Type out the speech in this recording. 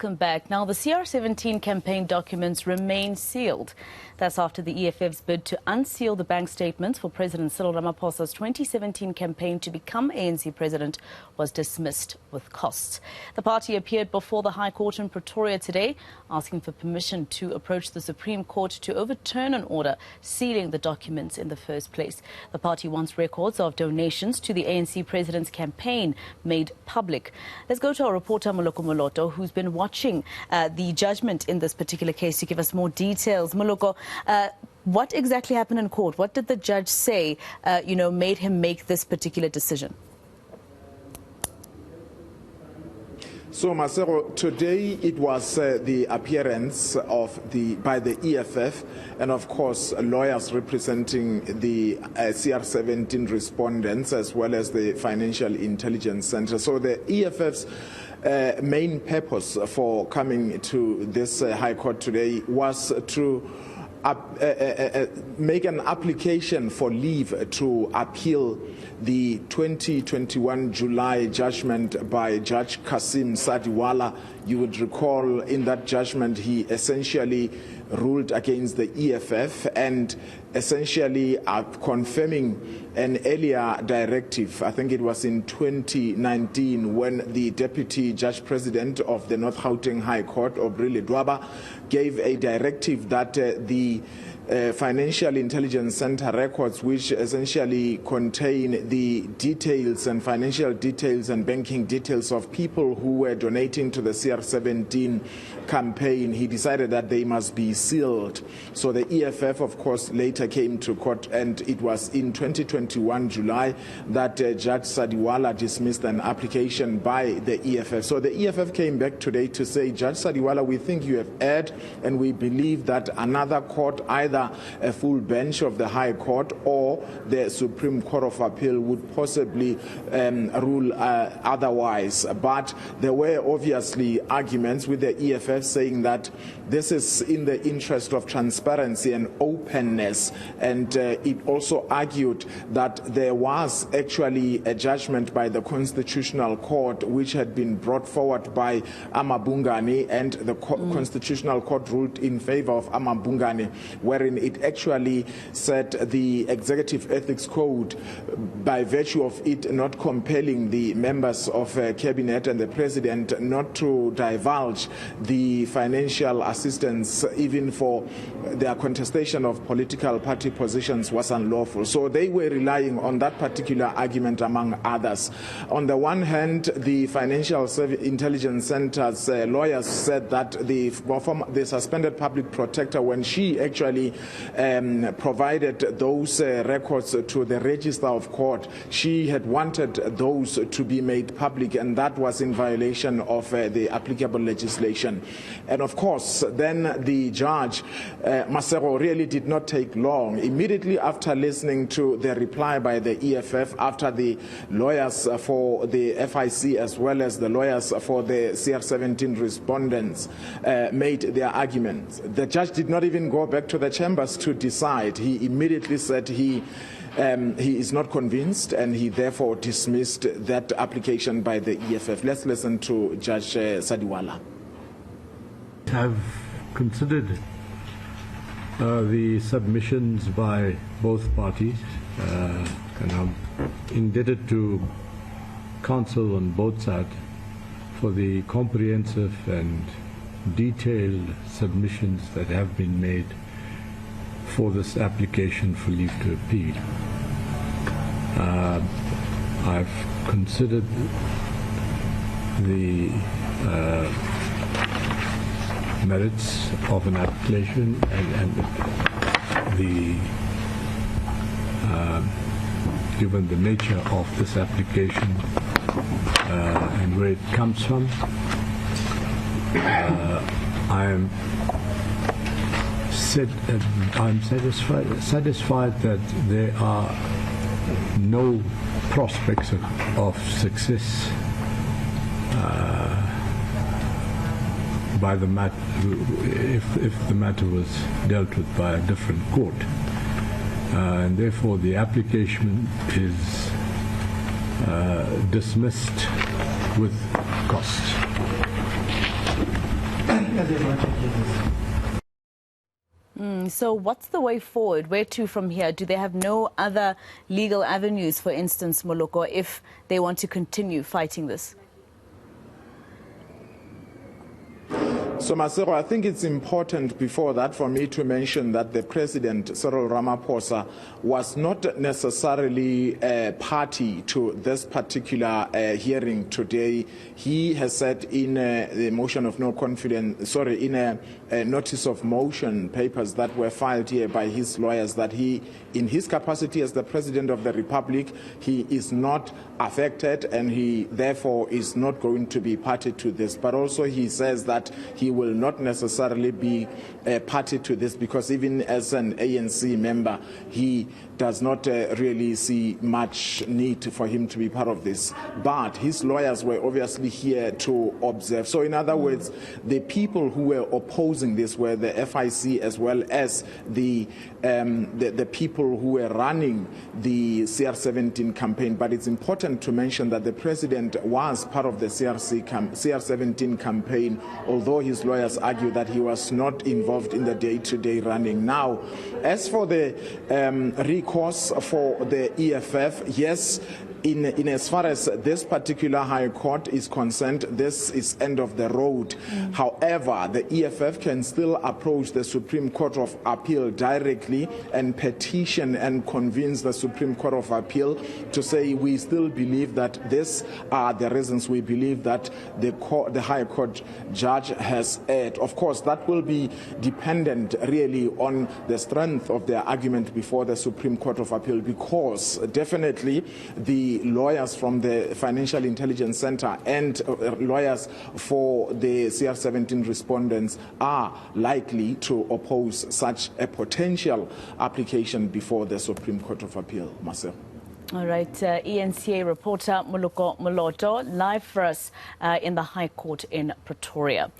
welcome back. Now, the CR17 campaign documents remain sealed. That's after the EFF's bid to unseal the bank statements for President Cyril Ramaphosa's 2017 campaign to become ANC president was dismissed with costs. The party appeared before the High Court in Pretoria today, asking for permission to approach the Supreme Court to overturn an order sealing the documents in the first place. The party wants records of donations to the ANC president's campaign made public. Let's go to our reporter Moloko Moloto, who's been watching the judgment in this particular case, to give us more details. Moloko, what exactly happened in court? What did the judge say, made him make this particular decision? So, Marcelo, today it was the appearance by the EFF and, of course, lawyers representing the CR17 respondents as well as the Financial Intelligence Center. So the EFF's main purpose for coming to this High Court today was to make an application for leave to appeal the 2021 July judgment by Judge Kasim Sadiwala. You would recall in that judgment he essentially ruled against the EFF and essentially confirming an earlier directive. I think it was in 2019 when the Deputy Judge President of the North Gauteng High Court, Obrile Dwaba, gave a directive that the Financial Intelligence Center records, which essentially contain the details and financial details and banking details of people who were donating to the CR17 campaign, he decided that they must be sealed. So the EFF, of course, later came to court, and it was in 2021 July that Judge Sadiwala dismissed an application by the EFF. So the EFF came back today to say, Judge Sadiwala, we think you have erred, and we believe that another court, either a full bench of the High Court or the Supreme Court of Appeal, would possibly rule otherwise. But there were obviously arguments with the EFF saying that this is in the interest of transparency and openness, and it also argued that there was actually a judgment by the Constitutional Court which had been brought forward by Amabungane, and the Constitutional Court ruled in favor of Amabungane, wherein it actually said the Executive Ethics Code, by virtue of it not compelling the members of Cabinet and the President not to divulge the financial assistance even for their contestation of political party positions, was unlawful. So they were relying on that particular argument, among others. On the one hand, the Financial Intelligence Center's lawyers said that the suspended public protector, when she actually provided those records to the Register of Court, she had wanted those to be made public, and that was in violation of the applicable legislation. And of course, then the judge, Masero, really did not take long. Immediately after listening to the reply by the EFF, after the lawyers for the FIC as well as the lawyers for the CR17 respondents made their arguments, the judge did not even go back to the chambers to decide. He immediately said he is not convinced, and he therefore dismissed that application by the EFF. Let's listen to Judge Sadiwala. Have considered the submissions by both parties, and I'm indebted to counsel on both sides for the comprehensive and detailed submissions that have been made for this application for leave to appeal. I've considered the merits of an application and the given the nature of this application and where it comes from, I'm satisfied that there are no prospects of success by the matter if the matter was dealt with by a different court, and therefore the application is dismissed with costs. So what's the way forward? Where to from here? Do they have no other legal avenues, for instance, Moloko, if they want to continue fighting this? So, Masero, I think it's important before that for me to mention that the President, Cyril Ramaphosa, was not necessarily a party to this particular hearing today. He has said in the motion of no confidence, in a notice of motion papers that were filed here by his lawyers, that he, in his capacity as the President of the Republic, he is not affected and he therefore is not going to be party to this. But also he says that he will not necessarily be a party to this because even as an ANC member, he does not really see much need for him to be part of this. But his lawyers were obviously here to observe. So in other words, the people who were opposing this were the FIC as well as the people who were running the CR17 campaign. But it's important to mention that the president was part of the CR17 campaign, although his lawyers argue that he was not involved in the day-to-day running. Now, as for the recourse for the EFF, yes, in as far as this particular High Court is concerned, this is end of the road. However, the EFF can still approach the Supreme Court of Appeal directly and petition and convince the Supreme Court of Appeal to say we still believe that these are the reasons we believe that the High Court judge has erred. Of course, that will be dependent really on the strength of their argument before the Supreme Court of Appeal, because definitely the lawyers from the Financial Intelligence Center and lawyers for the CR17 respondents are likely to oppose such a potential application before the Supreme Court of Appeal. Marcel. All right, eNCA reporter Moloko Moloto live for us in the High Court in Pretoria.